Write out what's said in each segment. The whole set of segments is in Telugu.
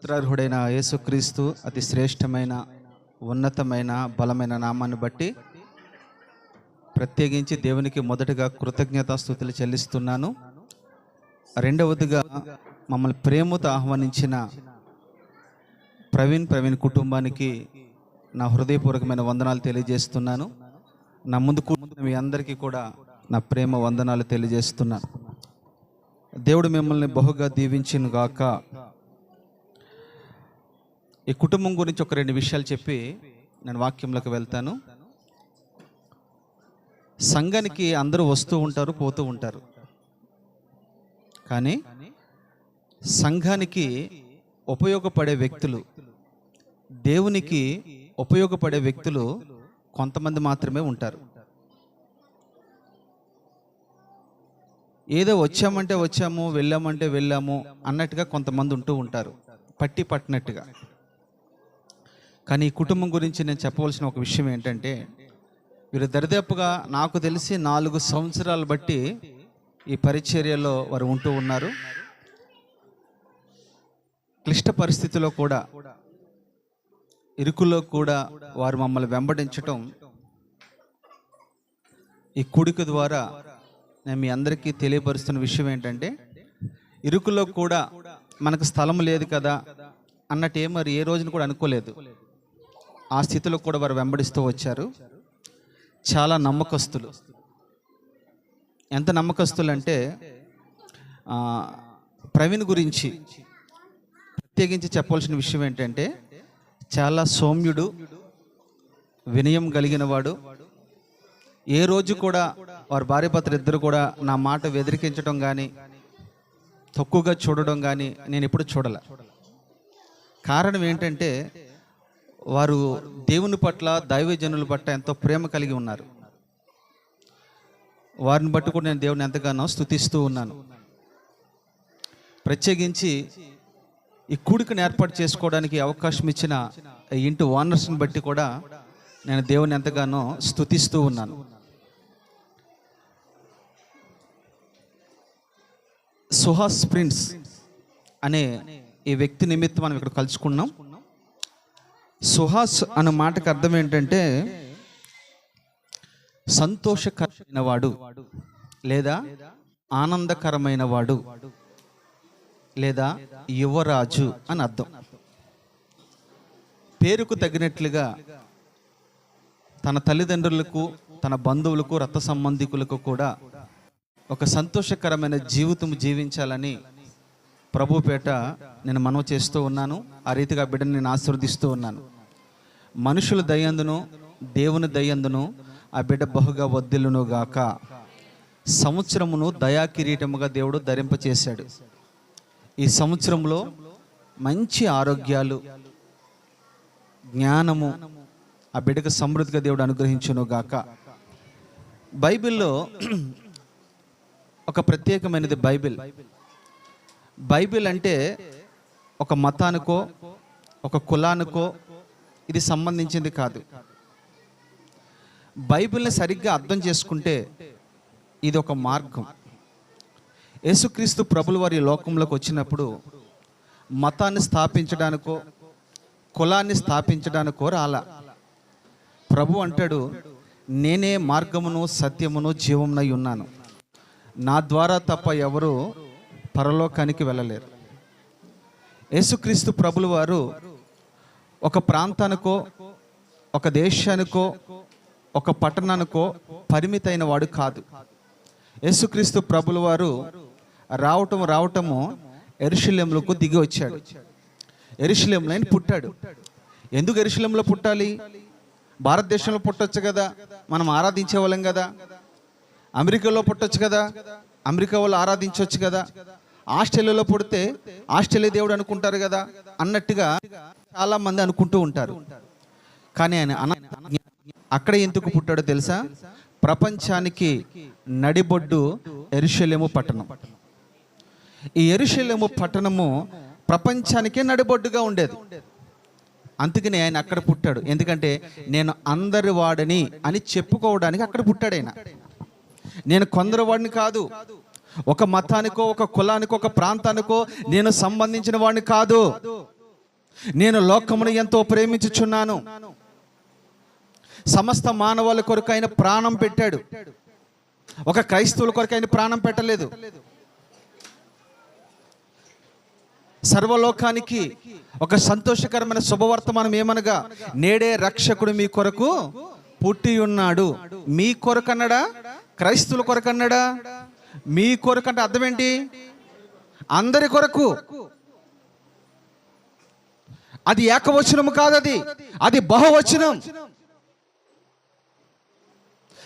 స్తోత్రార్హుడైన యేసుక్రీస్తు అతి శ్రేష్టమైన ఉన్నతమైన బలమైన నామాన్ని బట్టి ప్రత్యేకించి దేవునికి మొదటగా కృతజ్ఞతాస్తుతులు చెల్లిస్తున్నాను. రెండవదిగా మమ్మల్ని ప్రేమతో ఆహ్వానించిన ప్రవీణ్ కుటుంబానికి నా హృదయపూర్వకమైన వందనాలు తెలియజేస్తున్నాను. నా ముందు మీ అందరికీ కూడా నా ప్రేమ వందనాలు తెలియజేస్తున్నాను. దేవుడు మిమ్మల్ని బహుగా దీవించును గాక. ఈ కుటుంబం గురించి ఒక రెండు విషయాలు చెప్పి నేను వాక్యంలోకి వెళ్తాను. సంఘానికి అందరూ వస్తూ ఉంటారు, పోతూ ఉంటారు. కానీ సంఘానికి ఉపయోగపడే వ్యక్తులు, దేవునికి ఉపయోగపడే వ్యక్తులు కొంతమంది మాత్రమే ఉంటారు. ఏదో వచ్చామంటే వచ్చాము, వెళ్ళామంటే వెళ్ళాము అన్నట్టుగా కొంతమంది ఉంటూ ఉంటారు, పట్టి పట్టినట్టుగా. కానీ ఈ కుటుంబం గురించి నేను చెప్పవలసిన ఒక విషయం ఏంటంటే, వీరు దరిదాపుగా నాకు తెలిసి 4 సంవత్సరాలు బట్టి ఈ పరిచర్యలో వారు ఉంటూ ఉన్నారు. క్లిష్ట పరిస్థితిలో కూడా, ఇరుకులో కూడా వారు మమ్మల్ని వెంబడించటం ఈ కూడిక ద్వారా నేను మీ అందరికీ తెలియపరుస్తున్న విషయం ఏంటంటే, ఇరుకులో కూడా మనకు స్థలం లేదు కదా అన్నట్టు మరి ఏ రోజున కూడా అనుకోలేదు. ఆ స్థితిలో కూడా వారు వెంబడిస్తూ వచ్చారు. చాలా నమ్మకస్తులు. ఎంత నమ్మకస్తులు అంటే, ప్రవీణ్ గురించి ప్రత్యేకించి చెప్పవలసిన విషయం ఏంటంటే, చాలా సౌమ్యుడు, వినయం కలిగిన వాడు. ఏ రోజు కూడా వారి భార్యాభర్తలు ఇద్దరు కూడా నా మాట వ్యతిరేకించడం కానీ, తక్కువగా చూడడం కానీ నేను ఎప్పుడు చూడలే. కారణం ఏంటంటే, వారు దేవుని పట్ల, దైవజనుల పట్ల ఎంతో ప్రేమ కలిగి ఉన్నారు. వారిని బట్టి కూడా నేను దేవుని ఎంతగానో స్తుతిస్తూ ఉన్నాను. ప్రత్యేకించి ఈ కూడికను ఏర్పాటు చేసుకోవడానికి అవకాశం ఇచ్చిన ఇంటి ఓనర్స్ని బట్టి కూడా నేను దేవుని ఎంతగానో స్తుతిస్తూ ఉన్నాను. సుహాస్ ప్రిన్స్ అనే ఈ వ్యక్తి నిమిత్తం మనం ఇక్కడ కలుసుకున్నాం. సుహాస్ అన్న మాటకు అర్థం ఏంటంటే, సంతోషకరమైన వాడు, లేదా ఆనందకరమైన వాడు, లేదా యువరాజు అని అర్థం. పేరుకు తగినట్లుగా తన తల్లిదండ్రులకు, తన బంధువులకు, రక్త సంబంధికులకు కూడా ఒక సంతోషకరమైన జీవితం జీవించాలని ప్రభుపేట నేను మనవి చేస్తూ ఉన్నాను. ఆ రీతిగా బిడ్డను నేను ఆశీర్వదిస్తూ ఉన్నాను. మనుషుల దయందును, దేవుని దయందును ఆ బిడ్డ బహుగా వర్ధిల్లును గాక. సంవత్సరమును దయా కిరీటముగా దేవుడు ధరింపచేశాడు. ఈ సంవత్సరంలో మంచి ఆరోగ్యాలు, జ్ఞానము ఆ బిడ్డకు సమృద్ధిగా దేవుడు అనుగ్రహించును గాక. బైబిల్లో ఒక ప్రత్యేకమైనది బైబిల్ అంటే ఒక మతానికో, ఒక కులానికో ఇది సంబంధించింది కాదు. బైబిల్ని సరిగ్గా అర్థం చేసుకుంటే ఇది ఒక మార్గం. యేసుక్రీస్తు ప్రభులు వారి లోకంలోకి వచ్చినప్పుడు మతాన్ని స్థాపించడానికో, కులాన్ని స్థాపించడానికో రాలా. ప్రభు అంటాడు, నేనే మార్గమును, సత్యమును, జీవమునై ఉన్నాను. నా ద్వారా తప్ప ఎవరు పరలోకానికి వెళ్ళలేరు. యేసుక్రీస్తు ప్రభులు వారు ఒక ప్రాంతానికో, ఒక దేశానికో, ఒక పట్టణానికో పరిమితైన వాడు కాదు. యేసుక్రీస్తు ప్రభులు వారు రావటము యెరూషలేములకు దిగి వచ్చాడు. యెరూషలేములో ఆయన పుట్టాడు. ఎందుకు యెరూషలేములో పుట్టాలి? భారతదేశంలో పుట్టొచ్చు కదా, మనం ఆరాధించే వాళ్ళం కదా. అమెరికాలో పుట్టొచ్చు కదా, అమెరికా వాళ్ళు ఆరాధించవచ్చు కదా. ఆస్ట్రేలియాలో పుడితే ఆస్ట్రేలియా దేవుడు అనుకుంటారు కదా అన్నట్టుగా చాలా మంది అనుకుంటూ ఉంటారు. కానీ ఆయన అక్కడ ఎందుకు పుట్టాడో తెలుసా? ప్రపంచానికి నడిబొడ్డు యెరూషలేము పట్టణం. ఈ యెరూషలేము పట్టణము ప్రపంచానికే నడిబొడ్డుగా ఉండేది. అందుకని ఆయన అక్కడ పుట్టాడు. ఎందుకంటే నేను అందరి వాడిని అని చెప్పుకోవడానికి అక్కడ పుట్టాడు ఆయన. నేను కొందరు వాడిని కాదు, ఒక మతానికో, ఒక కులానికో, ఒక ప్రాంతానికో నేను సంబంధించిన వాడిని కాదు. నేను లోకమును ఎంతో ప్రేమించుచున్నాను. సమస్త మానవాళి కొరకు ఆయన ప్రాణం పెట్టాడు. ఒక క్రైస్తవుల కొరకు ఆయన ప్రాణం పెట్టలేదు. సర్వలోకానికి ఒక సంతోషకరమైన శుభవర్తమానం ఏమనగా, నేడే రక్షకుడు మీ కొరకు పుట్టి ఉన్నాడు. మీ కొరకు అన్నాడా? క్రైస్తవుల కొరకు అన్నాడా? మీ కొరకు అంటే అర్థం ఏంటి? అందరి కొరకు. అది ఏకవచనము కాదు, అది బహువచనం.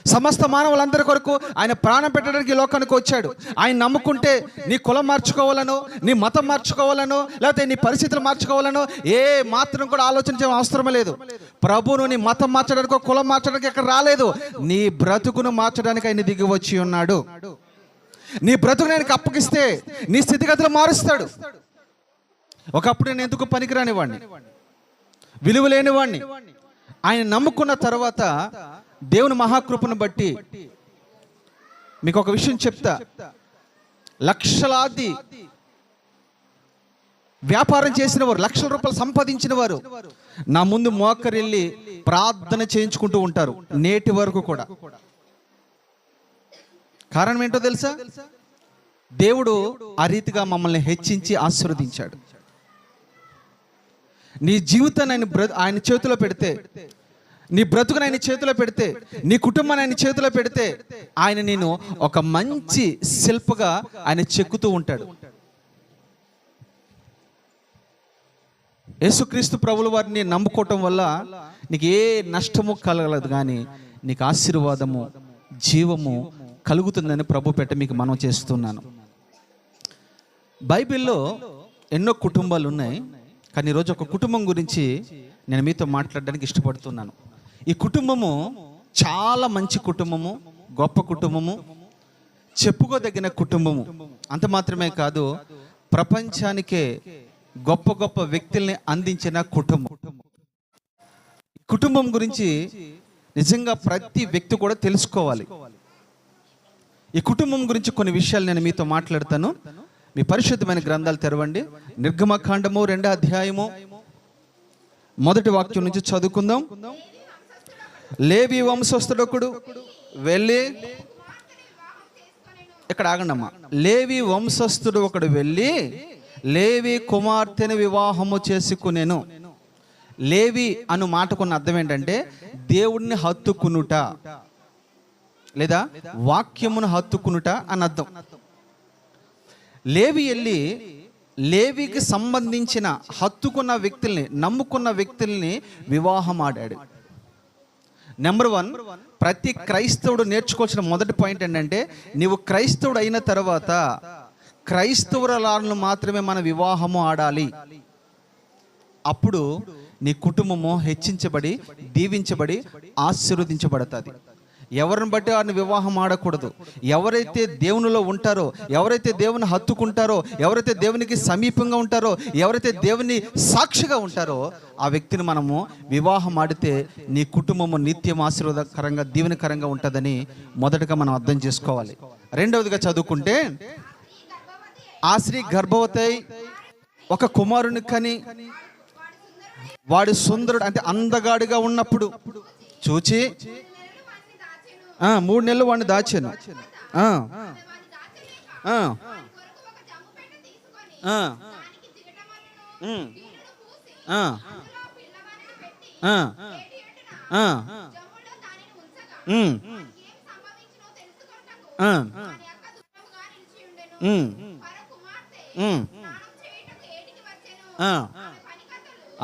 సమస్త మానవులందరి కొరకు ఆయన ప్రాణం పెట్టడానికి లోకానికి వచ్చాడు. ఆయన నమ్ముకుంటే నీ కులం మార్చుకోవాలనో, నీ మతం మార్చుకోవాలనో, లేకపోతే నీ పరిస్థితులు మార్చుకోవాలనో ఏ మాత్రం కూడా ఆలోచించే అవసరం లేదు. ప్రభువును నీ మతం మార్చడానికి, కులం మార్చడానికి ఇక్కడ రాలేదు. నీ బ్రతుకును మార్చడానికి ఆయన దిగి వచ్చి ఉన్నాడు. నీ బ్రతుకుని ఆయనకు అప్పగిస్తే నీ స్థితిగతులు మారుస్తాడు. ఒకప్పుడు నేను ఎందుకు పనికిరాని వాడిని, విలువ లేని వాడిని. ఆయన నమ్ముకున్న తర్వాత దేవుని మహాకృపను బట్టి మీకు ఒక విషయం చెప్తా. లక్షలాది వ్యాపారం చేసిన వారు, లక్షల రూపాయలు సంపాదించిన వారు నా ముందు మోకరిల్లి ప్రార్థన చేయించుకుంటూ ఉంటారు నేటి వరకు కూడా. కారణం ఏంటో తెలుసా? దేవుడు ఆ రీతిగా మమ్మల్ని హెచ్చించి ఆశీర్వదించాడు. నీ జీవితాన్ని ఆయన చేతిలో పెడితే, నీ బ్రతుకుని ఆయన చేతిలో పెడితే, నీ కుటుంబాన్ని ఆయన చేతిలో పెడితే, ఆయన నేను ఒక మంచి శిల్పగా ఆయన చెక్కుతూ ఉంటాడు. యేసుక్రీస్తు ప్రభుల వారిని నమ్ముకోవటం వల్ల నీకు ఏ నష్టము కలగలేదు, కానీ నీకు ఆశీర్వాదము, జీవము కలుగుతుందని ప్రభు పెట్ట మీకు మనం చేస్తున్నాను. బైబిల్లో ఎన్నో కుటుంబాలు ఉన్నాయి, కానీ ఈరోజు ఒక కుటుంబం గురించి నేను మీతో మాట్లాడడానికి ఇష్టపడుతున్నాను. ఈ కుటుంబము చాలా మంచి కుటుంబము, గొప్ప కుటుంబము, చెప్పుకోదగిన కుటుంబము. అంత మాత్రమే కాదు, ప్రపంచానికే గొప్ప గొప్ప వ్యక్తుల్ని అందించిన కుటుంబం. కుటుంబం గురించి నిజంగా ప్రతి వ్యక్తి కూడా తెలుసుకోవాలి. ఈ కుటుంబం గురించి కొన్ని విషయాలు నేను మీతో మాట్లాడతాను. మీ పరిశుద్ధమైన గ్రంథాలు తెరవండి. నిర్గమకాండము 2వ అధ్యాయము 1వ వాక్యం నుంచి చదువుకుందాం. లేవి వంశస్థుడొకడు వెళ్ళి, ఇక్కడ ఆగండమ్మా. లేవి వంశస్థుడు ఒకడు వెళ్ళి లేవి కుమార్తెను వివాహము చేసుకునేను. లేవి అను మాటకున్న అర్థం ఏంటంటే దేవుడిని హత్తుకునుట, లేదా వాక్యమును హత్తుకునుట అని అర్థం. లేవి వెళ్ళి లేవికి సంబంధించిన హత్తుకున్న వ్యక్తుల్ని, నమ్ముకున్న వ్యక్తుల్ని వివాహం ఆడాడు. నెంబర్ 1, ప్రతి క్రైస్తవుడు నేర్చుకోవాల్సిన మొదటి పాయింట్ ఏంటంటే, నీవు క్రైస్తవుడు అయిన తర్వాత క్రైస్తవురాలను మాత్రమే మన వివాహము ఆడాలి. అప్పుడు నీ కుటుంబము హెచ్చించబడి, దీవించబడి, ఆశీర్వదించబడుతుంది. ఎవరిని బట్టి వారిని వివాహం ఆడకూడదు. ఎవరైతే దేవునిలో ఉంటారో, ఎవరైతే దేవుని హత్తుకుంటారో, ఎవరైతే దేవునికి సమీపంగా ఉంటారో, ఎవరైతే దేవుని సాక్షిగా ఉంటారో, ఆ వ్యక్తిని మనము వివాహం ఆడితే నీ కుటుంబము నిత్యం ఆశీర్వాదకరంగా, దీవెనకరంగా ఉంటుందని మొదటగా మనం అర్థం చేసుకోవాలి. రెండవదిగా చదువుకుంటే, ఆ స్త్రీ గర్భవతి ఒక కుమారుని కని వాడు సుందరుడు అంటే అందగాడిగా ఉన్నప్పుడు చూచి 3 నెలలు వాడిని దాచాను.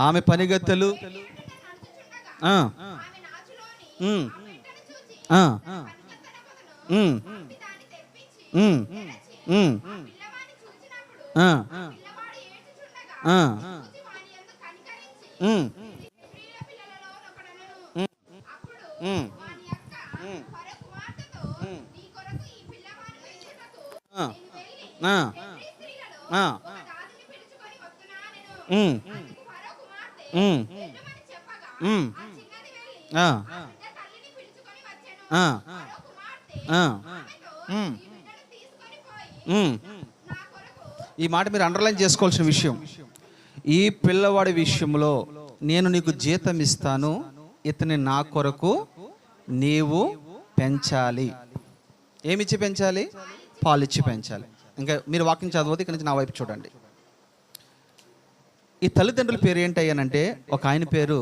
ఆమె పనిగత్తెలు ఈ మాట మీరు అండర్లైన్ చేసుకోవాల్సిన విషయం. ఈ పిల్లవాడి విషయంలో నేను నీకు జీతం ఇస్తాను, ఇతని నా కొరకు నీవు పెంచాలి. ఏమిచ్చి పెంచాలి? పాలిచ్చి పెంచాలి. ఇంకా మీరు వాక్యం చదవద్దు, ఇక్కడి నుంచి నా వైపు చూడండి. ఈ తల్లిదండ్రుల పేరు ఏంటయ్యానంటే, ఒక ఆయన పేరు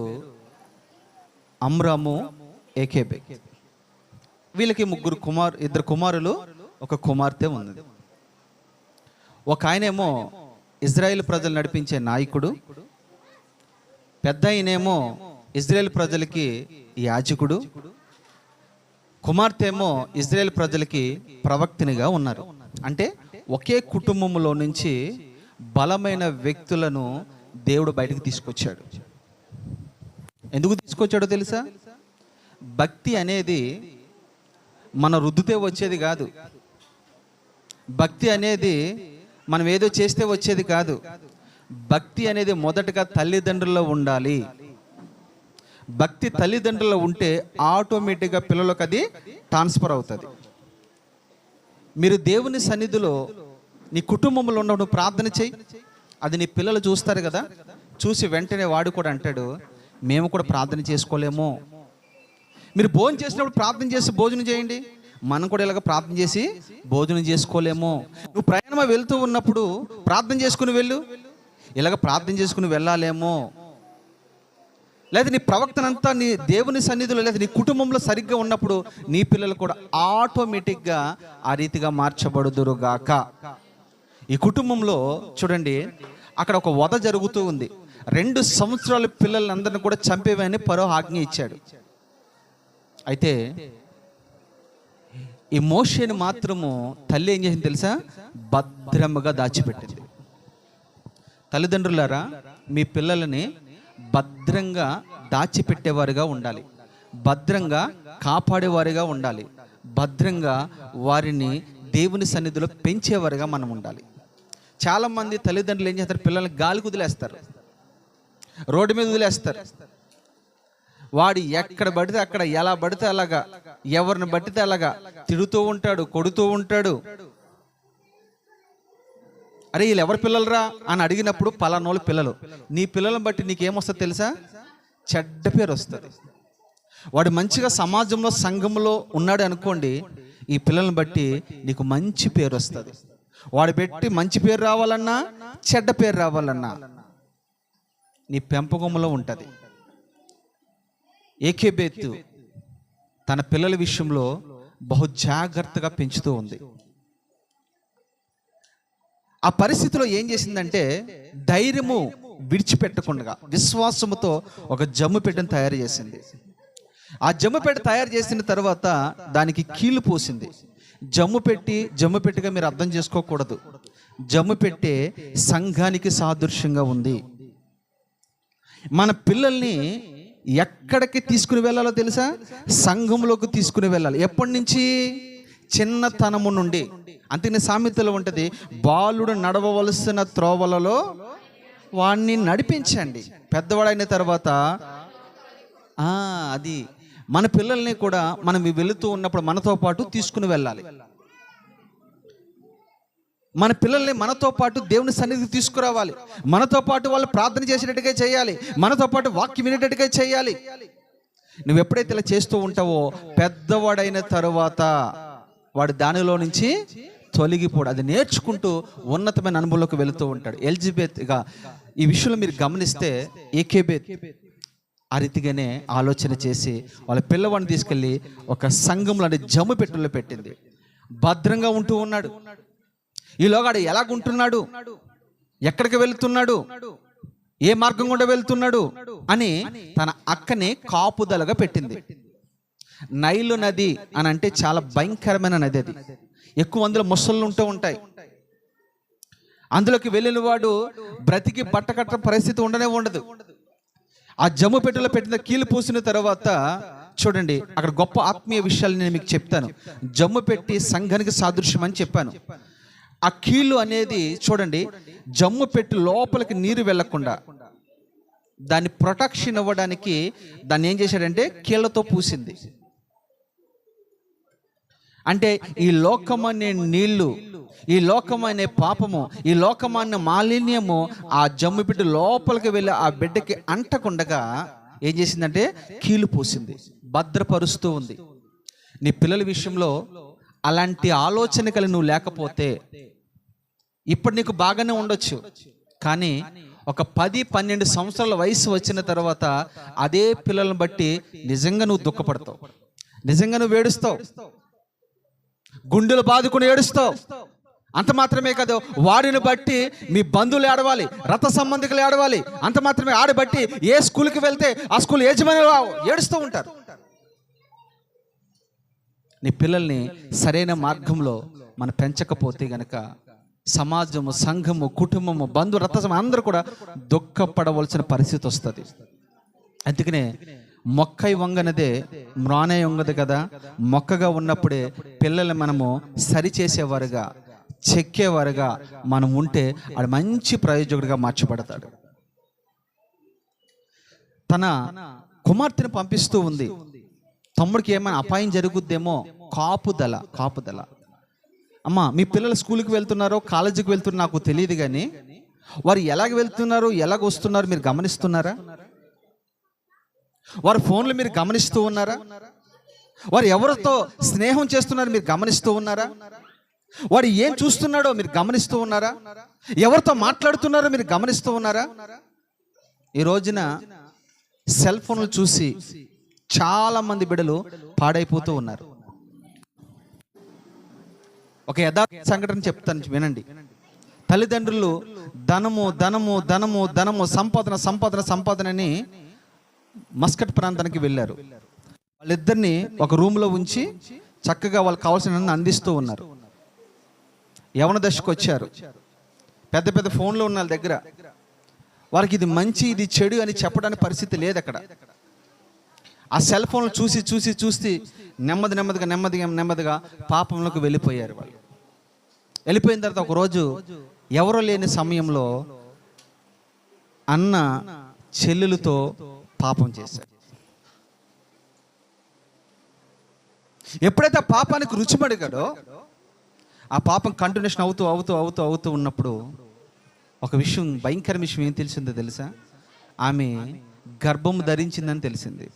అమ్రాము, ఏకేబే. వీళ్ళకి ఇద్దరు కుమారులు, ఒక కుమార్తె ఉన్నది. ఒక ఆయనేమో ఇజ్రాయేల్ ప్రజలు నడిపించే నాయకుడు, పెద్ద ఆయనేమో ఇజ్రాయేల్ ప్రజలకి యాజకుడు, కుమార్తె ఏమో ఇజ్రాయేల్ ప్రజలకి ప్రవక్తనిగా ఉన్నారు. అంటే ఒకే కుటుంబంలో నుంచి బలమైన వ్యక్తులను దేవుడు బయటకు తీసుకొచ్చాడు. ఎందుకు తీసుకొచ్చాడో తెలుసా? భక్తి అనేది మన రుద్దుతే వచ్చేది కాదు. భక్తి అనేది మనం ఏదో చేస్తే వచ్చేది కాదు. భక్తి అనేది మొదటగా తల్లిదండ్రుల్లో ఉండాలి. భక్తి తల్లిదండ్రుల్లో ఉంటే ఆటోమేటిక్గా పిల్లలకు అది ట్రాన్స్ఫర్ అవుతుంది. మీరు దేవుని సన్నిధిలో నీ కుటుంబంలో ఉన్నప్పుడు ప్రార్థన చేయి, అది నీ పిల్లలు చూస్తారు కదా. చూసి వెంటనే వాడు కూడా అంటాడు, మేము కూడా ప్రార్థన చేసుకోలేమో. మీరు భోజనం చేసినప్పుడు ప్రార్థన చేసి భోజనం చేయండి, మనం కూడా ఇలాగ ప్రార్థన చేసి భోజనం చేసుకోలేమో. నువ్వు ప్రయాణమై వెళ్తూ ఉన్నప్పుడు ప్రార్థన చేసుకుని వెళ్ళు, ఇలాగ ప్రార్థన చేసుకుని వెళ్ళాలేమో. లేదా నీ ప్రవక్తనంతా నీ దేవుని సన్నిధిలో లేదా నీ కుటుంబంలో సరిగ్గా ఉన్నప్పుడు నీ పిల్లలు కూడా ఆటోమేటిక్గా ఆ రీతిగా మార్చబడుదురుగాక. ఈ కుటుంబంలో చూడండి, అక్కడ ఒక వధ జరుగుతూ ఉంది. 2 సంవత్సరాల పిల్లలందరినీ కూడా చంపేవని ఫరో ఆజ్ఞ ఇచ్చాడు. అయితే ఈ మోషేని మాత్రము తల్లి ఏం చేసింది తెలుసా? భద్రముగా దాచిపెట్టింది. తల్లిదండ్రులారా, మీ పిల్లలని భద్రంగా దాచిపెట్టేవారుగా ఉండాలి, భద్రంగా కాపాడేవారుగా ఉండాలి, భద్రంగా వారిని దేవుని సన్నిధిలో పెంచేవారుగా మనం ఉండాలి. చాలామంది తల్లిదండ్రులు ఏం చేస్తారు? పిల్లల్ని గాలికి వదిలేస్తారు, రోడ్డు మీద వదిలేస్తారు. వాడు ఎక్కడ పడితే అక్కడ, ఎలా పడితే అలాగా, ఎవరిని పడితే అలాగా తిడుతూ ఉంటాడు, కొడుతూ ఉంటాడు. అరే వీళ్ళు ఎవరి పిల్లలరా అని అడిగినప్పుడు పలానోళ్ళ పిల్లలు. నీ పిల్లలను బట్టి నీకేమొస్తుంది తెలుసా? చెడ్డ పేరు వస్తుంది. వాడు మంచిగా సమాజంలో సంఘంలో ఉన్నాడు అనుకోండి, ఈ పిల్లలను బట్టి నీకు మంచి పేరు వస్తుంది. వాడు పెట్టి మంచి పేరు రావాలన్నా చెడ్డ పేరు రావాలన్నా నీ పెంపకంలో ఉంటుంది. ఏకేబేతు తన పిల్లల విషయంలో బహు జాగ్రత్తగా పెంచుతూ ఉంది. ఆ పరిస్థితిలో ఏం చేసిందంటే, ధైర్యము విడిచిపెట్టకుండా విశ్వాసముతో ఒక జమ్ము పెట్టెను తయారు చేసింది. ఆ జమ్ము పెట్టె తయారు చేసిన తర్వాత దానికి కీలు పోసింది. జమ్ము పెట్టిగా మీరు అర్థం చేసుకోకూడదు. జమ్ము పెట్టే సంఘానికి సాదృశ్యంగా ఉంది. మన పిల్లల్ని ఎక్కడికి తీసుకుని వెళ్ళాలో తెలుసా? సంఘంలోకి తీసుకుని వెళ్ళాలి. ఎప్పటి నుంచి? చిన్నతనము నుండి. అందుకని సామెతలో ఉంటుంది, బాలుడు నడవవలసిన త్రోవలలో వాణ్ణి నడిపించండి, పెద్దవాడైన తర్వాత అది మన పిల్లల్ని కూడా మనం వెళుతూ ఉన్నప్పుడు మనతో పాటు తీసుకుని వెళ్ళాలి. మన పిల్లల్ని మనతో పాటు దేవుని సన్నిధికి తీసుకురావాలి. మనతో పాటు వాళ్ళు ప్రార్థన చేసేటట్టుగా చేయాలి, మనతో పాటు వాక్యం వినేటట్టుగా చేయాలి. నువ్వు ఎప్పుడైతే ఇలా చేస్తూ ఉంటావో పెద్దవాడైన తరువాత వాడు దానిలో నుంచి తొలగిపోడు. అది నేర్చుకుంటూ ఉన్నతమైన అనుభవంలోకి వెళుతూ ఉంటాడు. ఎలిజబెత్గా ఈ విషయంలో మీరు గమనిస్తే ఏకేబేత్ ఆ రీతిగానే ఆలోచన చేసి వాళ్ళ పిల్లవాడిని తీసుకెళ్ళి ఒక సంఘంలో అంటే జమ్ము పెట్టెలో పెట్టింది. భద్రంగా ఉంటూ ఉన్నాడు. ఈలోగాడు ఎలాగుంటున్నాడు, ఎక్కడికి వెళుతున్నాడు, ఏ మార్గం గుండా వెళ్తున్నాడు అని తన అక్కని కాపుదలగా పెట్టింది. నైలు నది అని అంటే చాలా భయంకరమైన నది. అది ఎక్కువ అందులో మొసళ్ళు ఉంటూ ఉంటాయి. అందులోకి వెళ్ళిన వాడు బ్రతికి బట్టకట్ట పరిస్థితి ఉండనే ఉండదు. ఆ జమ్ము పెట్టెలో పెట్టిన కీలు పూసిన తర్వాత చూడండి, అక్కడ గొప్ప ఆత్మీయ విషయాలు నేను మీకు చెప్తాను. జమ్ము పెట్టి సంఘానికి సాదృశ్యం అని చెప్పాను. ఆ కీలు అనేది చూడండి, జమ్ము పెట్టి లోపలికి నీరు వెళ్లకుండా దాన్ని ప్రొటెక్షన్ ఇవ్వడానికి దాన్ని ఏం చేశాడంటే కీళ్లతో పూసింది. అంటే ఈ లోకమనే నీళ్లు, ఈ లోకమనే పాపము, ఈ లోకమనే మాలిన్యము ఆ జమ్ము బిడ్డ లోపలికి వెళ్ళి ఆ బిడ్డకి అంటకుండగా ఏం చేసిందంటే కీలు పూసింది, భద్రపరుస్తూ ఉంది. నీ పిల్లల విషయంలో అలాంటి ఆలోచన కలిగి నువ్వు లేకపోతే ఇప్పుడు నీకు బాగానే ఉండొచ్చు, కానీ ఒక 10-12 సంవత్సరాల వయసు వచ్చిన తర్వాత అదే పిల్లలను బట్టి నిజంగా నువ్వు దుఃఖపడతావు, నిజంగా నువ్వు ఏడుస్తావు, గుండెలు బాదుకుని ఏడుస్తావు. అంత మాత్రమే కాదు, వాడిని బట్టి మీ బంధువులు ఏడవాలి, రక్త సంబంధికులు ఏడవాలి. అంత మాత్రమే ఆడి బట్టి ఏ స్కూల్కి వెళ్తే ఆ స్కూల్ యజమాని ఏడుస్తూ ఉంటారు. నీ పిల్లల్ని సరైన మార్గంలో మనం పెంచకపోతే గనక సమాజము, సంఘము, కుటుంబము, బంధు, రక్త అందరూ కూడా దుఃఖపడవలసిన పరిస్థితి వస్తుంది. అందుకనే మొక్కై వంగనదే మ్రానే వంగదు కదా. మొక్కగా ఉన్నప్పుడే పిల్లలు మనము సరిచేసేవారుగా, చెక్కేవారుగా మనం ఉంటే ఆడు మంచి ప్రయోజకుడిగా మార్చబడతాడు. తన కుమార్తెను పంపిస్తూ ఉంది. తమ్ముడికి ఏమైనా అపాయం జరుగుద్దేమో కాపుదల. అమ్మా, మీ పిల్లలు స్కూల్కి వెళ్తున్నారో కాలేజీకి వెళ్తున్నారో నాకు తెలియదు, కానీ వారు ఎలాగ వెళ్తున్నారు, ఎలాగ వస్తున్నారు మీరు గమనిస్తున్నారా? వారి ఫోన్లు మీరు గమనిస్తూ ఉన్నారా? వారు ఎవరితో స్నేహం చేస్తున్నారు మీరు గమనిస్తూ ఉన్నారా? వాడు ఏం చూస్తున్నాడో మీరు గమనిస్తూ ఉన్నారా? ఎవరితో మాట్లాడుతున్నారో మీరు గమనిస్తూ ఉన్నారా? ఈ రోజున సెల్ ఫోన్లు చూసి చాలా మంది బిడ్డలు పాడైపోతూ ఉన్నారు. ఒక యథార్థ సంఘటన చెప్తాను, వినండి. తల్లిదండ్రులు ధనము సంపాదనని మస్కట్ ప్రాంతానికి వెళ్ళారు. వాళ్ళిద్దరిని ఒక రూమ్లో ఉంచి చక్కగా వాళ్ళకి కావాల్సిన అందిస్తూ ఉన్నారు. యవన దశకు వచ్చారు. పెద్ద ఫోన్లు ఉన్న వాళ్ళ దగ్గర వారికి ఇది మంచి ఇది చెడు అని చెప్పడానికి పరిస్థితి లేదు అక్కడ. ఆ సెల్ ఫోన్లు చూసి నెమ్మదిగా పాపంలోకి వెళ్ళిపోయారు. వాళ్ళు వెళ్ళిపోయిన తర్వాత ఒకరోజు ఎవరో లేని సమయంలో అన్న చెల్లెలతో పాపం చేశాడు. ఎప్పుడైతే ఆ పాపానికి రుచిపడిగాడో ఆ పాపం కంటిన్యూషన్ అవుతూ ఉన్నప్పుడు ఒక విషయం, భయంకర విషయం ఏం తెలిసిందో తెలుసా? ఆమె గర్భం ధరించిందని తెలిసింది.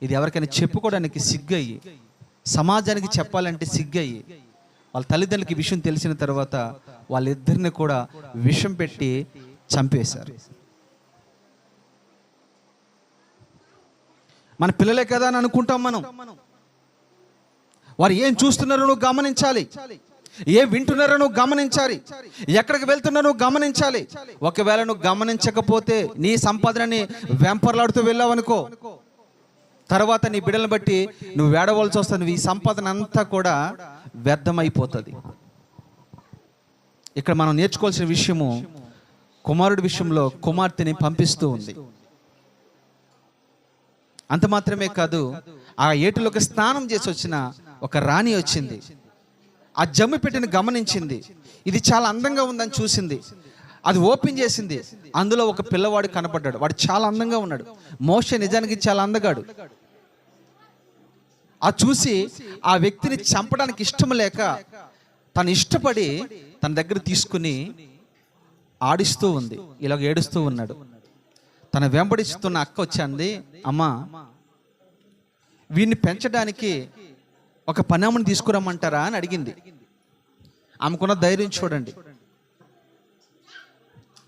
ఇది ఎవరికైనా చెప్పుకోవడానికి సిగ్గయ్యి, సమాజానికి చెప్పాలంటే సిగ్గయ్యి వాళ్ళ తల్లిదండ్రులకి విషయం తెలిసిన తర్వాత వాళ్ళిద్దరిని కూడా విషం పెట్టి చంపేశారు. మన పిల్లలే కదా అని అనుకుంటాం మనం. వారు ఏం చూస్తున్నారో నువ్వు గమనించాలి, ఏం వింటున్నారో నువ్వు గమనించాలి, ఎక్కడికి వెళ్తున్నారో నువ్వు గమనించాలి. ఒకవేళ నువ్వు గమనించకపోతే నీ సంపాదనని వెంపర్లాడుతూ వెళ్ళావనుకో, తర్వాత నీ బిడ్డలను బట్టి నువ్వు వేడవలసి వస్తుంది. ఈ సంపాదన అంతా కూడా వ్యర్థమైపోతుంది. ఇక్కడ మనం నేర్చుకోవాల్సిన విషయము, కుమారుడి విషయంలో కుమార్తెని పంపిస్తూ ఉంది. అంత మాత్రమే కాదు, ఆ ఏటిలోకి స్నానం చేసి వచ్చిన ఒక రాణి వచ్చింది. ఆ జమ్మి పెట్టిన గమనించింది, ఇది చాలా అందంగా ఉందని చూసింది. అది ఓపెన్ చేసింది. అందులో ఒక పిల్లవాడు కనపడ్డాడు. వాడు చాలా అందంగా ఉన్నాడు. మోషే నిజానికి చాలా అందగాడు. ఆ చూసి ఆ వ్యక్తిని చంపడానికి ఇష్టం లేక తను ఇష్టపడి తన దగ్గర తీసుకుని ఆడిస్తూ ఉంది. ఇలాగ ఏడుస్తూ ఉన్నాడు. తన వెంబడిస్తున్న అక్క వచ్చింది, అమ్మా వీడిని పెంచడానికి ఒక పనామని తీసుకురమ్మంటారా అని అడిగింది. ఆమెకున్న ధైర్యం చూడండి.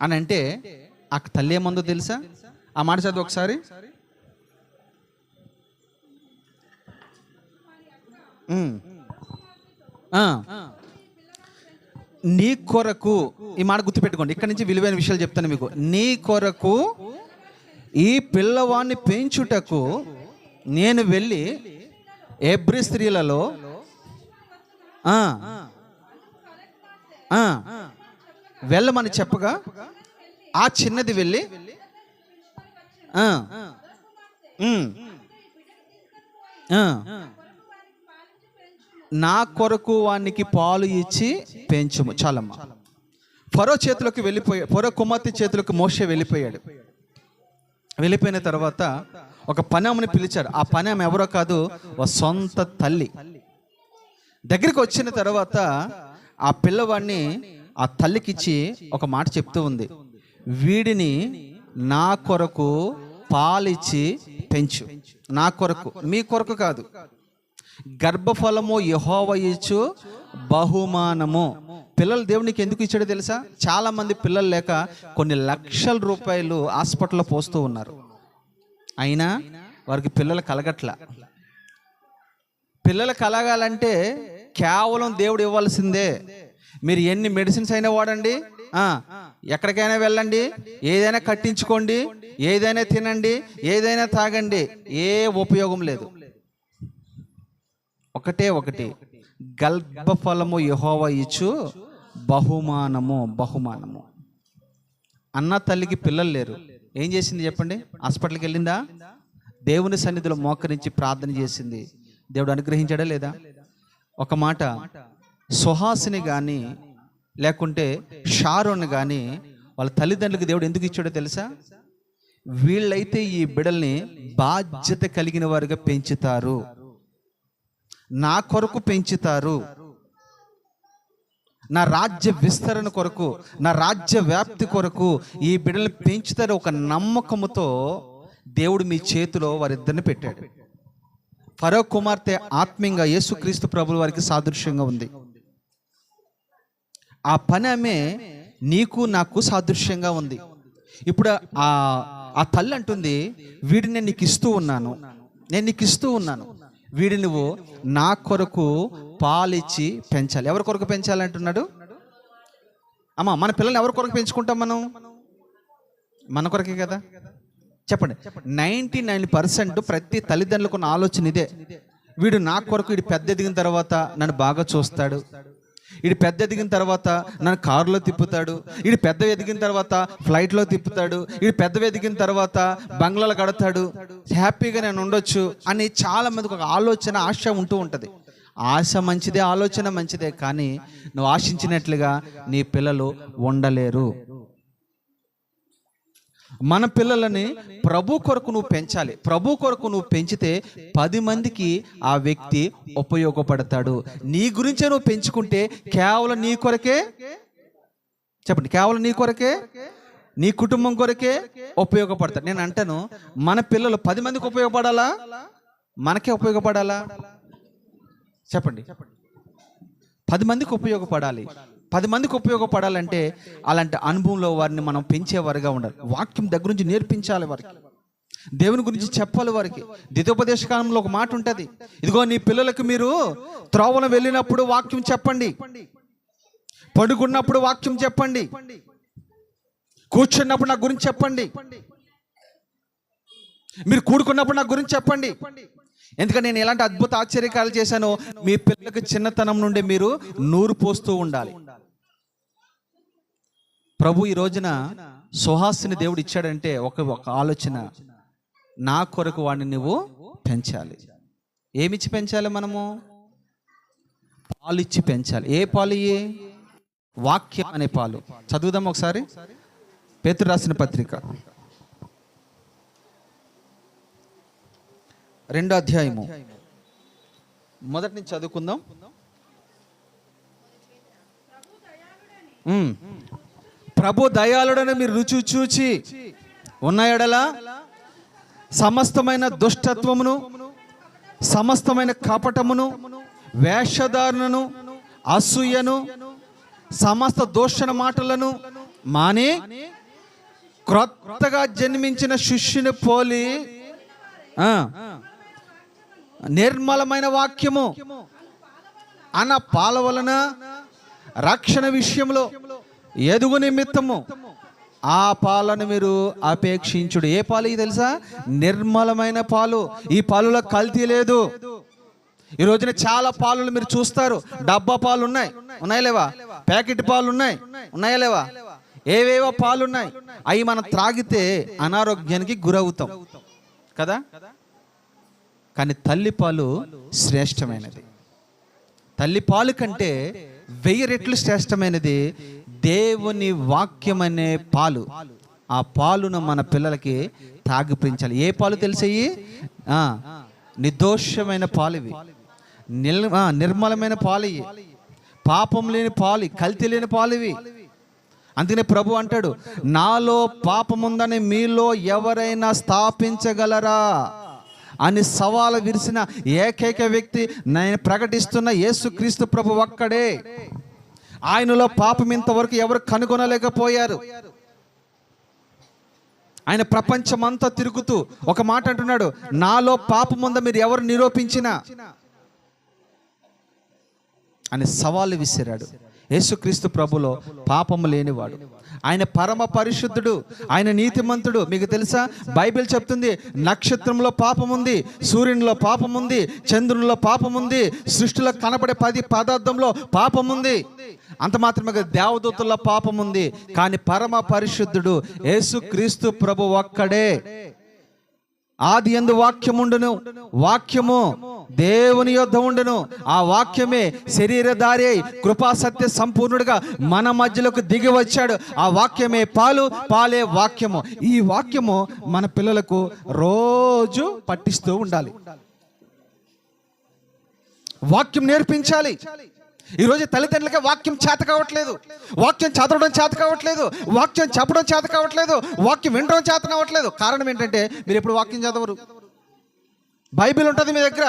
అని అంటే ఆ తల్లి ఏమందో తెలుసా? ఆ మాట చదువు ఒకసారి. నీ కొరకు, ఈ మాట గుర్తుపెట్టుకోండి, ఇక్కడి నుంచి విలువైన విషయాలు చెప్తాను మీకు. నీ కొరకు ఈ పిల్లవాడిని పెంచుటకు నేను వెళ్ళి ఎబ్రీ స్త్రీలలో వెళ్ళమని చెప్పగా ఆ చిన్నది వెళ్ళి నా కొరకు వానికి పాలు ఇచ్చి పెంచుము. చాలమ్మా. ఫరో చేతిలోకి వెళ్ళిపోయాడు. ఫరో కుమార్తె చేతిలోకి మోషే వెళ్ళిపోయాడు. వెళ్ళిపోయిన తర్వాత ఒక పని ఆమెను పిలిచారు. ఆ పని ఆమె ఎవరో కాదు, ఒక సొంత తల్లి. దగ్గరికి వచ్చిన తర్వాత ఆ పిల్లవాడిని ఆ తల్లికిచ్చి ఒక మాట చెప్తూ ఉంది, వీడిని నా కొరకు పాలిచ్చి పెంచు. నా కొరకు, మీ కొరకు కాదు. గర్భఫలము యెహోవా ఇచ్చు బహుమానము. పిల్లలు దేవునికి ఎందుకు ఇచ్చాడో తెలుసా? చాలా మంది పిల్లలు లేక కొన్ని లక్షల రూపాయలు హాస్పిటల్లో పోస్తూ ఉన్నారు, అయినా వారికి పిల్లలు కలగట్ల. పిల్లలు కలగాలంటే కేవలం దేవుడు ఇవ్వాల్సిందే. మీరు ఎన్ని మెడిసిన్స్ అయినా వాడండి, ఎక్కడికైనా వెళ్ళండి, ఏదైనా కట్టించుకోండి, ఏదైనా తినండి, ఏదైనా తాగండి, ఏ ఉపయోగం లేదు. ఒకటి గర్భఫలము యెహోవా ఇచ్చు బహుమానము. బహుమానము. అన్న తల్లికి పిల్లలు లేరు, ఏం చేసింది చెప్పండి? హాస్పిటల్కి వెళ్ళిందా? దేవుని సన్నిధిలో మోకరించి ప్రార్థన చేసింది. దేవుడు అనుగ్రహించాడా లేదా? ఒక మాట, సుహాసిని కానీ లేకుంటే షారోన్ కానీ వాళ్ళ తల్లిదండ్రులకు దేవుడు ఎందుకు ఇచ్చాడో తెలుసా? వీళ్ళైతే ఈ బిడ్డల్ని బాధ్యత కలిగిన వారుగా పెంచుతారు, నా కొరకు పెంచుతారు, నా రాజ్య విస్తరణ కొరకు, నా రాజ్య వ్యాప్తి కొరకు ఈ బిడ్డల్ని పెంచుతారు. ఒక నమ్మకముతో దేవుడు మీ చేతిలో వారిద్దరిని పెట్టాడు. ఫరో కుమార్తె ఆత్మీయంగా యేసుక్రీస్తు ప్రభుల వారికి సాదృశ్యంగా ఉంది. ఆ పని ఆమె నీకు నాకు సాదృశ్యంగా ఉంది. ఇప్పుడు ఆ తల్లి అంటుంది, వీడిని నేను నీకు ఇస్తూ ఉన్నాను, నేను నీకు ఇస్తూ ఉన్నాను, వీడిని నువ్వు నా కొరకు పాలిచ్చి పెంచాలి. ఎవరి కొరకు పెంచాలి అంటున్నాడు? అమ్మా, మన పిల్లల్ని ఎవరి కొరకు పెంచుకుంటాం మనం? మన కొరకే కదా. చెప్పండి, 99% ప్రతి తల్లిదండ్రులకు ఉన్న ఆలోచన ఇదే. వీడు నా కొరకు, వీడు పెద్ద ఎదిగిన తర్వాత నన్ను బాగా చూస్తాడు, వీడు పెద్ద ఎదిగిన తర్వాత నన్ను కారులో తిప్పుతాడు, వీడు పెద్ద ఎదిగిన తర్వాత ఫ్లైట్లో తిప్పుతాడు, వీడు పెద్ద ఎదిగిన తర్వాత బంగ్లాలో కడతాడు, హ్యాపీగా నేను ఉండొచ్చు అని చాలా మందికి ఒక ఆలోచన, ఆశ ఉంటూ ఉంటుంది. ఆశ మంచిదే, ఆలోచన మంచిదే, కానీ నువ్వు ఆశించినట్లుగా నీ పిల్లలు ఉండలేరు. మన పిల్లలని ప్రభు కొరకు నువ్వు పెంచాలి. ప్రభు కొరకు నువ్వు పెంచితే 10 మందికి ఆ వ్యక్తి ఉపయోగపడతాడు. నీ గురించే నువ్వు పెంచుకుంటే కేవలం నీ కొరకే, చెప్పండి, కేవలం నీ కొరకే, నీ కుటుంబం కొరకే ఉపయోగపడతాడు. నేను అంటాను, మన పిల్లలు 10 మందికి ఉపయోగపడాలా, మనకే ఉపయోగపడాలా? చెప్పండి, 10 మందికి ఉపయోగపడాలి. 10 మందికి ఉపయోగపడాలంటే అలాంటి అనుభవంలో వారిని మనం పెంచేవారుగా ఉండాలి. వాక్యం దగ్గర నుంచి నేర్పించాలి వారికి, దేవుని గురించి చెప్పాలి వారికి. ద్వితోపదేశ కాలంలో ఒక మాట ఉంటుంది, ఇదిగో నీ పిల్లలకు మీరు త్రోవను వెళ్ళినప్పుడు వాక్యం చెప్పండి, పడుకున్నప్పుడు వాక్యం చెప్పండి, కూర్చున్నప్పుడు నా గురించి చెప్పండి, మీరు కూడుకున్నప్పుడు నా గురించి చెప్పండి. ఎందుకంటే నేను ఎలాంటి అద్భుత ఆశ్చర్యకాలు చేశానో మీ పిల్లలకు చిన్నతనం నుండి మీరు నూరు పోస్తూ ఉండాలి. ప్రభు ఈ రోజున సుహాసిని దేవుడు ఇచ్చాడంటే ఒక ఆలోచన, నా కొరకు వాడిని నువ్వు పెంచాలి. ఏమిచ్చి పెంచాలి? మనము పాలిచ్చి పెంచాలి. ఏ పాలు? వాక్యం అనే పాలు. చదువుదాం ఒకసారి, పేతురు రాసిన పత్రిక 2వ అధ్యాయము మొదటి నుంచి చదువుకుందాం. ప్రభు దయాళుడని మీరు రుచి చూచి ఉన్న ఎడల సమస్తమైన దుష్టత్వమును, సమస్తమైన కపటమును, వేషధారణను, అసూయను, సమస్త దూషణ మాటలను మాని క్రొత్తగా జన్మించిన శిష్యుని పోలి నిర్మలమైన వాక్యము అన్న పాల వలన రక్షణ విషయంలో ఎదుగు నిమిత్తము ఆ పాలను మీరు అపేక్షించుడు. ఏ పాలు తెలుసా? నిర్మలమైన పాలు. ఈ పాలులో కల్తీ లేదు. ఈ రోజున చాలా పాలు మీరు చూస్తారు, డబ్బా పాలు ఉన్నాయా లేవా? ప్యాకెట్ పాలు ఉన్నాయా లేవా? ఏవేవో పాలు ఉన్నాయి. అవి మనం త్రాగితే అనారోగ్యానికి గురవుతాం కదా. కానీ తల్లి పాలు శ్రేష్టమైనది. తల్లి పాలు కంటే 1000 రెట్లు శ్రేష్టమైనది దేవుని వాక్యం అనే పాలు. ఆ పాలును మన పిల్లలకి తాగిపించాలి. ఏ పాలు తెలిసాయి? నిర్దోషమైన పాలు ఇవి, నిర్మలమైన పాలు ఇవి, పాపం లేని పాలు, కల్తీ లేని పాలు ఇవి. అందుకనే ప్రభు అంటాడు, నాలో పాపముందని మీలో ఎవరైనా స్థాపించగలరా అని సవాలు విరిసిన ఏకైక వ్యక్తి నేను ప్రకటిస్తున్న యేసుక్రీస్తు ప్రభు ఒక్కడే. ఆయనలో పాపం ఇంతవరకు ఎవరు కనుగొనలేకపోయారు. ఆయన ప్రపంచమంతా తిరుగుతూ ఒక మాట అంటున్నాడు, నాలో పాపం ఉందా మీరు ఎవరు నిరూపించినా అని సవాలు విసిరాడు. యేసుక్రీస్తు ప్రభులో పాపము లేనివాడు, ఆయన పరమ పరిశుద్ధుడు, ఆయన నీతిమంతుడు. మీకు తెలుసా, బైబిల్ చెప్తుంది నక్షత్రంలో పాపం ఉంది, సూర్యునిలో పాపం ఉంది, చంద్రునిలో పాపం ఉంది, సృష్టిలో కనపడే 10 పదార్థంలో పాపం ఉంది. అంత మాత్రమే కాదు, దేవదూతల్లో పాపం ఉంది. కానీ పరమ పరిశుద్ధుడు యేసుక్రీస్తు ప్రభు ఒక్కడే. ఆది యందు వాక్యముండును, వాక్యము దేవుని యొద్ద ఉండును, ఆ వాక్యమే శరీరధారి అయి కృపా సత్య సంపూర్ణుడిగా మన మధ్యలోకి దిగి వచ్చాడు. ఆ వాక్యమే పాలు, పాలే వాక్యము. ఈ వాక్యము మన పిల్లలకు రోజు పట్టిస్తూ ఉండాలి, వాక్యం నేర్పించాలి. ఈరోజు తల్లిదండ్రులకే వాక్యం చేత కావట్లేదు, వాక్యం చదవడం చేత కావట్లేదు, వాక్యం చెప్పడం చేత కావట్లేదు, వాక్యం వినడం చేత కావట్లేదు. కారణం ఏంటంటే మీరు ఎప్పుడు వాక్యం చదవరు. బైబిల్ ఉంటుంది మీ దగ్గర,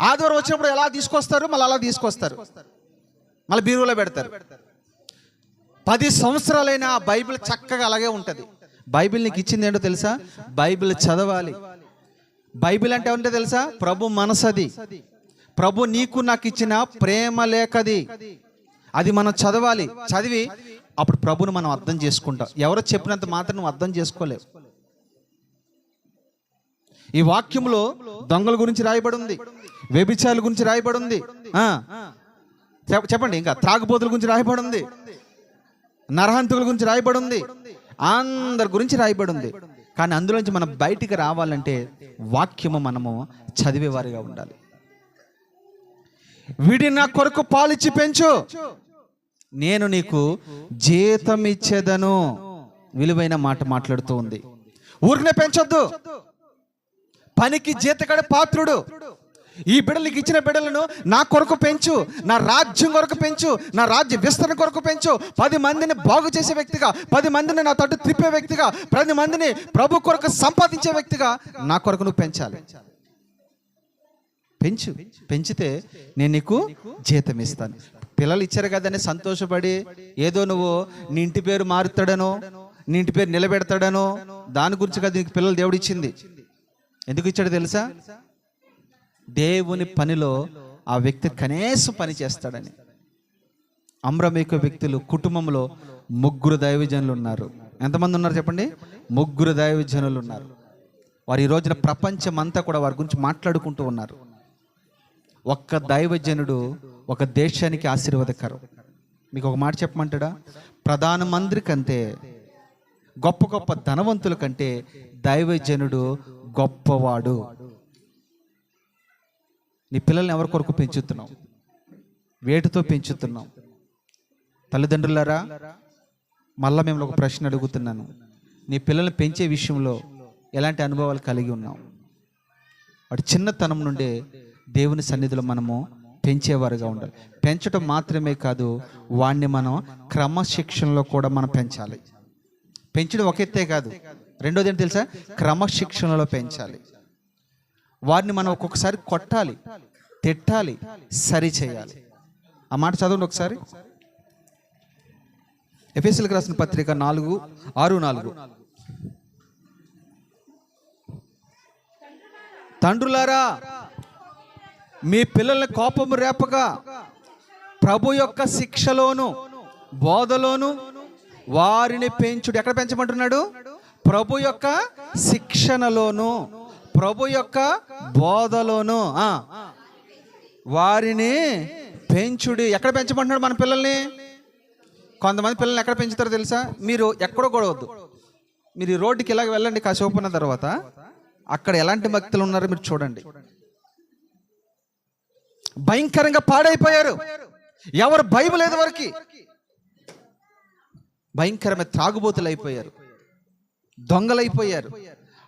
ఆదివారం వచ్చినప్పుడు ఎలా తీసుకొస్తారు, మళ్ళీ అలా తీసుకొస్తారు, మళ్ళీ బీరువాలో పెడతారు. 10 సంవత్సరాలైనా ఆ బైబిల్ చక్కగా అలాగే ఉంటుంది. బైబిల్ నీకు ఇచ్చింది ఏంటో తెలుసా? బైబిల్ చదవాలి. బైబిల్ అంటే ఏంటో తెలుసా? ప్రభు మనసది, ప్రభు నీకు నాకు ఇచ్చిన ప్రేమ లేఖది. అది మనం చదవాలి. చదివి అప్పుడు ప్రభుని మనం అర్థం చేసుకుంటాం. ఎవరో చెప్పినంత మాత్రం నువ్వు అర్థం చేసుకోలేవు. ఈ వాక్యంలో దొంగల గురించి రాయబడి ఉంది, వ్యభిచారుల గురించి రాయబడి ఉంది, చెప్పండి, ఇంకా త్రాగుబోతుల గురించి రాయబడి ఉంది, నరహంతకుల గురించి రాయబడి ఉంది, అందరి గురించి రాయబడి ఉంది. కానీ అందులోంచి మనం బయటికి రావాలంటే వాక్యము మనము చదివేవారిగా ఉండాలి. వీడి నా కొరకు పాలిచ్చి పెంచు, నేను నీకు జీతం ఇచ్చేదను. విలువైన మాట మాట్లాడుతూ ఉంది. ఊరినే పెంచొద్దు, పనికి జీతకాడే పాత్రుడు. ఈ బిడ్డలకి ఇచ్చిన బిడ్డలను నా కొరకు పెంచు, నా రాజ్యం కొరకు పెంచు, నా రాజ్య విస్తరణ కొరకు పెంచు. 10 మందిని బాగు చేసే వ్యక్తిగా, 10 మందిని నా తట్టు త్రిప్పే వ్యక్తిగా, 10 మందిని ప్రభు కొరకు సంపాదించే వ్యక్తిగా నా కొరకు నువ్వు పెంచాలి. పెంచు, పెంచితే నేను నీకు జీతం ఇస్తాను. పిల్లలు ఇచ్చారు కదని సంతోషపడి ఏదో నువ్వు నీ ఇంటి పేరు మారుతాడనో, నీ ఇంటి పేరు నిలబెడతాడనో దాని గురించి కదా నీకు పిల్లలు దేవుడు ఇచ్చింది. ఎందుకు ఇచ్చాడు తెలుసా? దేవుని పనిలో ఆ వ్యక్తి కనీసం పని చేస్తాడని. అమ్రమేక వ్యక్తులు కుటుంబంలో 3 దైవజనులు ఉన్నారు. ఎంతమంది ఉన్నారు చెప్పండి? 3 దైవజనులు ఉన్నారు. వారు ఈ రోజున ప్రపంచం అంతా కూడా వారి గురించి మాట్లాడుకుంటూ ఉన్నారు. ఒక్క దైవజనుడు ఒక దేశానికి ఆశీర్వాదకరం. మీకు ఒక మాట చెప్పమంటాడా? ప్రధానమంత్రి కంటే, గొప్ప గొప్ప ధనవంతుల కంటే దైవజనుడు గొప్పవాడు. నీ పిల్లల్ని ఎవరి కొరకు పెంచుతున్నావు? వేటితో పెంచుతున్నావు? తల్లిదండ్రులారా, మళ్ళా మేము ఒక ప్రశ్న అడుగుతున్నాను. నీ పిల్లల్ని పెంచే విషయంలో ఎలాంటి అనుభవాలు కలిగి ఉన్నావు? వాటి చిన్నతనం నుండే దేవుని సన్నిధిలో మనము పెంచేవారుగా ఉండాలి. పెంచడం మాత్రమే కాదు, వాడిని మనం క్రమశిక్షణలో కూడా మనం పెంచాలి. పెంచడం ఒక ఎత్తే కాదు, రెండోది ఏంటి తెలుసా? క్రమశిక్షణలో పెంచాలి. వారిని మనం ఒక్కొక్కసారి కొట్టాలి, తిట్టాలి, సరి చేయాలి. ఆ మాట చదవండి ఒకసారి. ఎఫెసీయులకు రాసిన పత్రిక 4:6-4. తండ్రులారా, మీ పిల్లల్ని కోపము రేపగా ప్రభు యొక్క శిక్షలోను బోధలోను వారిని పెంచుడు. ఎక్కడ పెంచమంటున్నాడు? ప్రభు యొక్క శిక్షణలోను, ప్రభు యొక్క బోధలోను వారిని పెంచుడి. ఎక్కడ పెంచమంటున్నాడు మన పిల్లల్ని? కొంతమంది పిల్లల్ని ఎక్కడ పెంచుతారో తెలుసా? మీరు ఎక్కడో గొడవద్దు, మీరు ఈ రోడ్డుకి ఇలాగ వెళ్ళండి, కాసేపు ఉన్న తర్వాత అక్కడ ఎలాంటి భక్తులు ఉన్నారో మీరు చూడండి. భయంకరంగా పాడైపోయారు. ఎవరు బైబిల్ లేదు వారికి. భయంకరమైన త్రాగుబోతులు అయిపోయారు, దొంగలైపోయారు.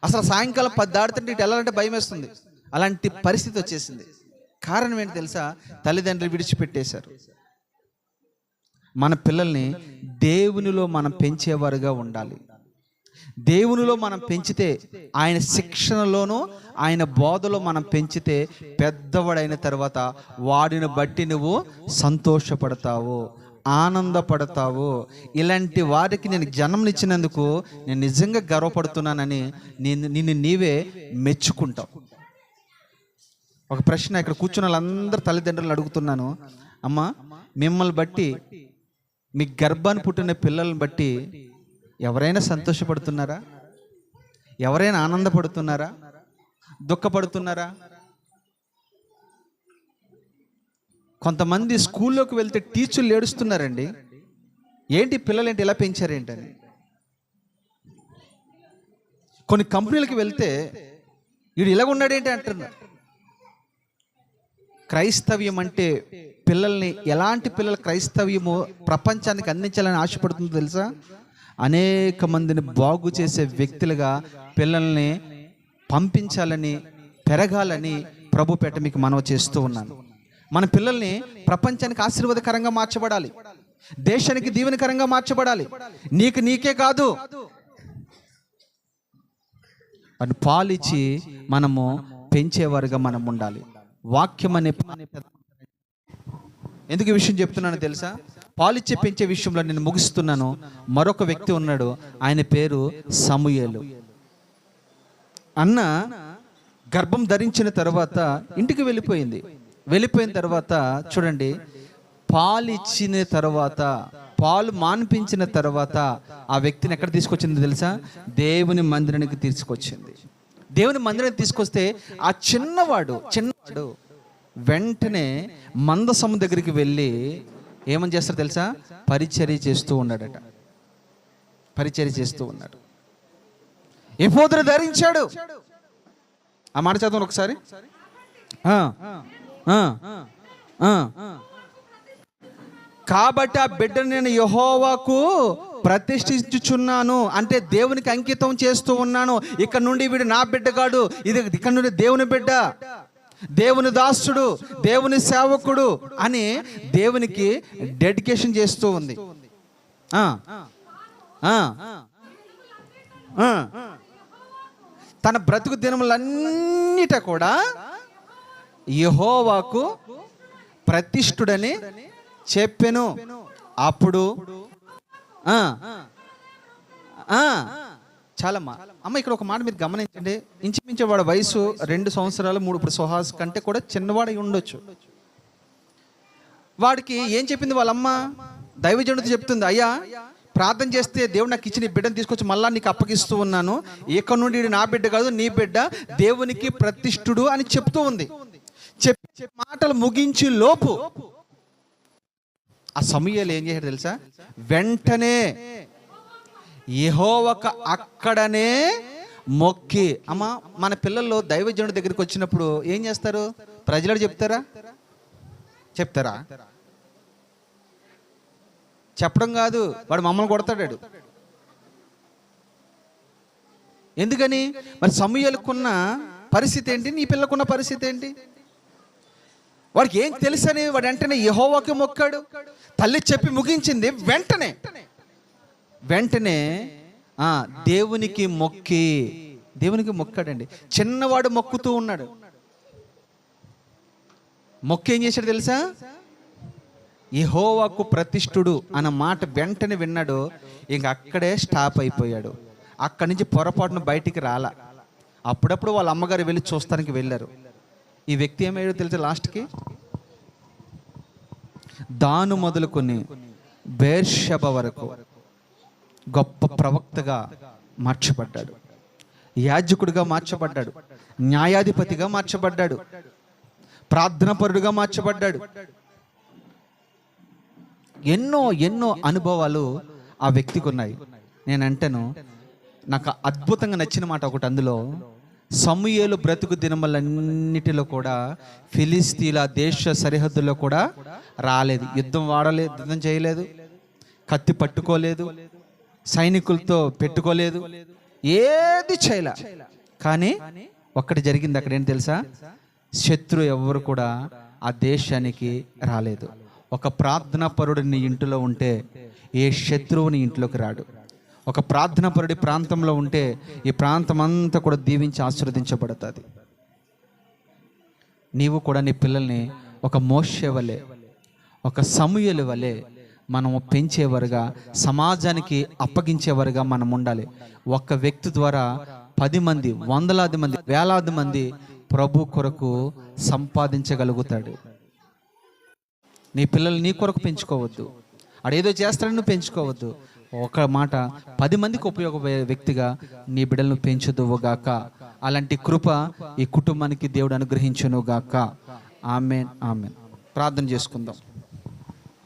అసలు సాయంకాలం 10 దాడుతుంటే ఇటు వెళ్ళాలంటే భయం వేస్తుంది. అలాంటి పరిస్థితి వచ్చేసింది. కారణం ఏంటి తెలుసా? తల్లిదండ్రులు విడిచిపెట్టేశారు. మన పిల్లల్ని దేవునిలో మనం పెంచేవారుగా ఉండాలి. దేవునిలో మనం పెంచితే, ఆయన శిక్షణలోనూ ఆయన బోధలో మనం పెంచితే, పెద్దవాడైన తర్వాత వాడిని బట్టి నువ్వు సంతోషపడతావు, ఆనందపడతావు. ఇలాంటి వారికి నేను జన్మనిచ్చినందుకు నేను నిజంగా గర్వపడుతున్నానని నిన్ను నీవే మెచ్చుకుంటావు. ఒక ప్రశ్న ఇక్కడ కూర్చున్న వాళ్ళందరూ తల్లిదండ్రులను అడుగుతున్నాను. అమ్మా, మిమ్మల్ని బట్టి, మీ గర్భాన్ని పుట్టిన పిల్లల్ని బట్టి ఎవరైనా సంతోషపడుతున్నారా? ఎవరైనా ఆనందపడుతున్నారా? దుఃఖపడుతున్నారా? కొంతమంది స్కూల్లోకి వెళ్తే టీచర్లు ఏడుస్తున్నారండి. ఏంటి పిల్లలేంటి ఇలా పెంచారేంటని. కొన్ని కంపెనీలకు వెళ్తే వీడు ఇలాగ ఉన్నాడేంటి అంటున్నారు. క్రైస్తవ్యం అంటే పిల్లల్ని, ఎలాంటి పిల్లలు క్రైస్తవ్యము ప్రపంచానికి అందించాలని ఆశపడుతుందో తెలుసా? అనేక మందిని బాగు చేసే వ్యక్తులుగా పిల్లల్ని పంపించాలని, పెరగాలని ప్రభు పేట మీకు మనవి చేస్తూ ఉన్నాను. మన పిల్లల్ని ప్రపంచానికి ఆశీర్వాదకరంగా మార్చబడాలి, దేశానికి దీవెనకరంగా మార్చబడాలి. నీకే కాదు, అని పాలిచ్చి మనము పెంచేవారుగా మనం ఉండాలి. వాక్యం అనే ఎందుకు ఈ విషయం చెప్తున్నానో తెలుసా? పాలిచ్చే పెంచే విషయంలో నేను ముగిస్తున్నాను. మరొక వ్యక్తి ఉన్నాడు, ఆయన పేరు సమూయేలు. అన్న గర్భం ధరించిన తర్వాత ఇంటికి వెళ్ళిపోయిన తర్వాత చూడండి, పాలిచ్చిన తర్వాత, పాలు మాన్పించిన తర్వాత ఆ వ్యక్తిని ఎక్కడ తీసుకొచ్చింది తెలుసా? దేవుని మందిరానికి తీసుకొచ్చింది. దేవుని మందిరానికి తీసుకొస్తే ఆ చిన్నవాడు వెంటనే మందసము దగ్గరికి వెళ్ళి ఏమని చేస్తారో తెలుసా? పరిచర్య చేస్తూ ఉన్నాడట. పరిచర్య చేస్తూ ఉన్నాడు. ఎఫోదును ధరించాడు. ఆ మాట చదవండి ఒకసారి. కాబట్టి ఆ బిడ్డను నేను యెహోవాకు ప్రతిష్ఠించుచున్నాను, అంటే దేవునికి అంకితం చేస్తూ ఉన్నాను. ఇక్కడ నుండి వీడు నా బిడ్డ కాడు, ఇక్కడ నుండి దేవుని బిడ్డ, దేవుని దాసుడు, దేవుని సేవకుడు అని దేవునికి డెడికేషన్ చేస్తూ ఉంది. తన బ్రతుకు దినములన్నిట కూడా యెహోవాకు ప్రతిష్ఠుడని చెప్పెను. అప్పుడు చాలమ్మా అమ్మ, ఇక్కడ ఒక మాట మీరు గమనించండి. ఇంచుమించు వాడు వయసు 2 సంవత్సరాలు 3, ఇప్పుడు సుహాస్ కంటే కూడా చిన్నవాడై ఉండొచ్చు. వాడికి ఏం చెప్పింది వాళ్ళమ్మ? దైవజనుడితో చెప్తుంది, అయ్యా ప్రార్థన చేస్తే దేవుడు నాకు ఇచ్చిన బిడ్డను తీసుకొచ్చి మళ్ళా నీకు అప్పగిస్తూ ఉన్నాను, ఇక నుండి నా బిడ్డ కాదు, నీ బిడ్డ దేవునికి ప్రతిష్ఠుడు అని చెప్తూ ఉంది. చెప్పి మాటలు ముగించి లోపు ఆ సమూయేలు ఏం చేశాడు తెలుసా? వెంటనే యెహోవాకు అక్కడనే మొక్కి. అమ్మా, మన పిల్లల్లో దైవజనుడి దగ్గరికి వచ్చినప్పుడు ఏం చేస్తారు? ప్రజలు చెప్తారా? చెప్పడం కాదు, వాడు మమ్మల్ని కొడతాడు. ఎందుకని? మరి సమూయేలుకున్న పరిస్థితి ఏంటి, నీ పిల్లకున్న పరిస్థితి ఏంటి? వాడికి ఏం తెలుసని వాడు వెంటనే యెహోవాకి మొక్కాడు. తల్లి చెప్పి ముగించింది, వెంటనే దేవునికి మొక్కాడండి. చిన్నవాడు మొక్కుతూ ఉన్నాడు. మొక్కేం చేశాడు తెలుసా? యెహోవాకు ప్రతిష్ఠుడు అన్న మాట వెంటనే విన్నాడు. ఇంక అక్కడే స్టాప్ అయిపోయాడు. అక్కడి నుంచి పొరపాటును బయటికి రాలా. అప్పుడప్పుడు వాళ్ళ అమ్మగారు వెళ్ళి చూస్తానికి వెళ్ళారు. ఈ వ్యక్తి ఏమయ్యాడో తెలుసా? లాస్ట్కి దాను మొదలుకొని బేర్షెబ వరకు గొప్ప ప్రవక్తగా మార్చబడ్డాడు, యాజకుడిగా మార్చబడ్డాడు, న్యాయాధిపతిగా మార్చబడ్డాడు, ప్రార్థనాపరుడుగా మార్చబడ్డాడు. ఎన్నో అనుభవాలు ఆ వ్యక్తికి ఉన్నాయి. నేనంటాను, నాకు అద్భుతంగా నచ్చిన మాట ఒకటి, అందులో సమూయేలు బ్రతుకు దినములన్నిటిలో కూడా ఫిలిస్తీన్ల దేశ సరిహద్దుల్లో కూడా రాలేదు. యుద్ధం చేయలేదు, కత్తి పట్టుకోలేదు, సైనికులతో పెట్టుకోలేదు, ఏది చేయలే. కానీ ఒక్కటి జరిగింది అక్కడ. ఏంటి తెలుసా? శత్రు ఎవరు కూడా ఆ దేశానికి రాలేదు. ఒక ప్రార్థనాపరుడు నీ ఇంటిలో ఉంటే ఏ శత్రువు నీ ఇంట్లోకి రాడు. ఒక ప్రార్థనాపరుడి ప్రాంతంలో ఉంటే ఈ ప్రాంతం అంతా కూడా దీవించి ఆశీర్వదించబడుతుంది. నీవు కూడా నీ పిల్లల్ని ఒక మోషే వలె, ఒక సమూయేలు వలె మనము పెంచేవారుగా, సమాజానికి అప్పగించేవారుగా మనం ఉండాలి. ఒక్క వ్యక్తి ద్వారా 10 మంది, వందలాది మంది, వేలాది మంది ప్రభు కొరకు సంపాదించగలుగుతాడు. నీ పిల్లలు నీ కొరకు పెంచుకోవద్దు, అడేదో చేస్తాడని నువ్వు పెంచుకోవద్దు. ఒక మాట, 10 మందికి ఉపయోగపడే వ్యక్తిగా నీ బిడ్డలను పెంచుదువుగాక. అలాంటి కృప ఈ కుటుంబానికి దేవుడు అనుగ్రహించునుగాక. Amen, amen. ప్రార్థన చేసుకుందాం.